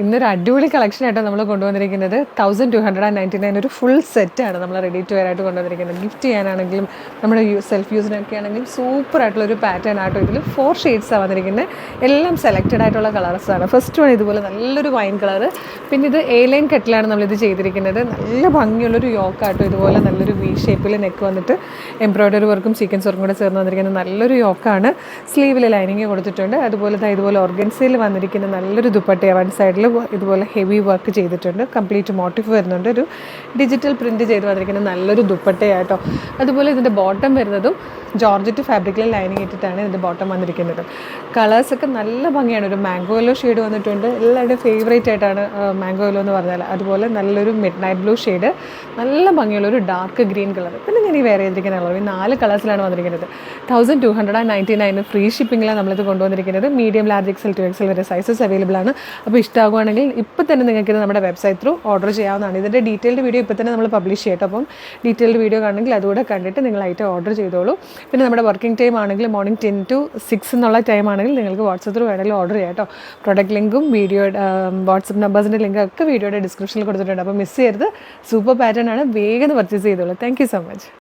ഇന്നൊരു അടിപൊളി കളക്ഷൻ ആയിട്ടാണ് നമ്മൾ കൊണ്ടുവന്നിരിക്കുന്നത്. 1299 ഒരു ഫുൾ സെറ്റാണ് നമ്മൾ റെഡി ടു വെയർ ആയിട്ട് കൊണ്ടുവന്നിരിക്കുന്നത്. ഗിഫ്റ്റ് ചെയ്യാനാണെങ്കിലും നമ്മുടെ സെൽഫ് യൂസിനൊക്കെ ആണെങ്കിലും സൂപ്പറായിട്ടുള്ളൊരു പാറ്റേൺ ആട്ടോ. ഇതിൽ 4 ഷെയ്ഡ്സാണ് വന്നിരിക്കുന്നത്. എല്ലാം സെലക്റ്റഡ് ആയിട്ടുള്ള കളേഴ്സാണ്. ഫസ്റ്റ് വൺ ഇതുപോലെ നല്ലൊരു വൈൻ കളറ്. പിന്നെ ഇത് A-ലൈൻ കട്ടിലാണ് നമ്മളിത് ചെയ്തിരിക്കുന്നത്. നല്ല ഭംഗിയുള്ളൊരു യോക്കാട്ടോ. ഇതുപോലെ നല്ലൊരു വി ഷേപ്പിൽ നെക്ക് വന്നിട്ട് എംബ്രോയ്ഡറി വർക്കും സീക്വൻസ് വർക്കും കൂടെ ചേർന്ന് വന്നിരിക്കുന്നത് നല്ലൊരു യോക്കാണ്. സ്ലീവിൽ ലൈനിങ് കൊടുത്തിട്ടുണ്ട്. അതുപോലെ ഇതുപോലെ ഓർഗൻസയിൽ വന്നിരിക്കുന്ന നല്ലൊരു ദുപ്പട്ടയാണ്. സൈഡിൽ ഇതുപോലെ ഹെവി വർക്ക് ചെയ്തിട്ടുണ്ട്. കംപ്ലീറ്റ് മോട്ടീഫ് വരുന്നുണ്ട്. ഒരു ഡിജിറ്റൽ പ്രിൻറ്റ് ചെയ്ത് വന്നിരിക്കുന്ന നല്ലൊരു ദുപ്പട്ടയാട്ടോ. അതുപോലെ ഇതിൻ്റെ ബോട്ടം വരുന്നതും ജോർജറ്റ് ഫാബ്രിക്കിൽ ലൈനിങ് ഇട്ടിട്ടാണ് ഇതിൻ്റെ ബോട്ടം വന്നിരിക്കുന്നത്. കളേഴ്സൊക്കെ നല്ല ഭംഗിയാണ്. ഒരു മാംഗോ യെല്ലോ ഷെയ്ഡ് വന്നിട്ടുണ്ട്. എല്ലാവരുടെയും ഫേവറേറ്റ് ആയിട്ടാണ് മാംഗോ യെല്ലോ എന്ന് പറഞ്ഞാൽ. അതുപോലെ നല്ലൊരു മിഡ് നൈറ്റ് ബ്ലൂ ഷെയ്ഡ്, നല്ല ഭംഗിയുള്ള ഒരു ഡാർക്ക് ഗ്രീൻ കളർ. പിന്നെ ഞാൻ ഈ വേറെ ചെയ്തിരിക്കുന്ന കളർ ഈ 4 കളേഴ്സിലാണ് വന്നിരിക്കുന്നത്. 1299 ഫ്രീ ഷിപ്പിങ്ങിലാണ് നമ്മളിത് കൊണ്ടുവന്നിരിക്കുന്നത്. മീഡിയം, ലാർജ്, XL, 2XL വരെ സൈസസ് അവൈലബിൾ ആണ്. അപ്പോൾ ഇഷ്ടമാകുവാണെങ്കിൽ ഇപ്പോൾ തന്നെ നിങ്ങൾക്ക് ഇത് നമ്മുടെ വെബ്സൈറ്റ് ത്രൂ ഓർഡർ ചെയ്യാവുന്നതാണ്. ഇതിൻ്റെ ഡീറ്റെയിൽഡ് വീഡിയോ ഇപ്പോൾ തന്നെ നമ്മൾ പബ്ലിഷ് ചെയ്യട്ടോ. അപ്പം ഡീറ്റെയിൽഡ് വീഡിയോ കാണണമെങ്കിൽ അതുകൂടെ കണ്ടിട്ട് നിങ്ങൾ ഐറ്റം ഓർഡർ ചെയ്തോളൂ. പിന്നെ നമ്മുടെ വർക്കിംഗ് ടൈം ആണെങ്കിൽ മോർണിംഗ് 10 to 6 എന്നുള്ള ടൈം ആണെങ്കിൽ നിങ്ങൾക്ക് വാട്സപ്പ് ത്രൂ വേണമെങ്കിലും ഓർഡർ ചെയ്യാം കേട്ടോ. പ്രൊഡക്റ്റ് ലിങ്കും വീഡിയോ വാട്സപ്പ് നമ്പേഴ്സിൻ്റെ ലിങ്കും ഒക്കെ വീഡിയോയുടെ ഡിസ്ക്രിപ്ഷനിൽ കൊടുത്തിട്ടുണ്ട്. അപ്പോൾ മിസ് ചെയ്യരുത്. സൂപ്പർ പാറ്റേൺ ആണ്. വേഗം പർച്ചേസ് ചെയ്തോളൂ. Thank you so much.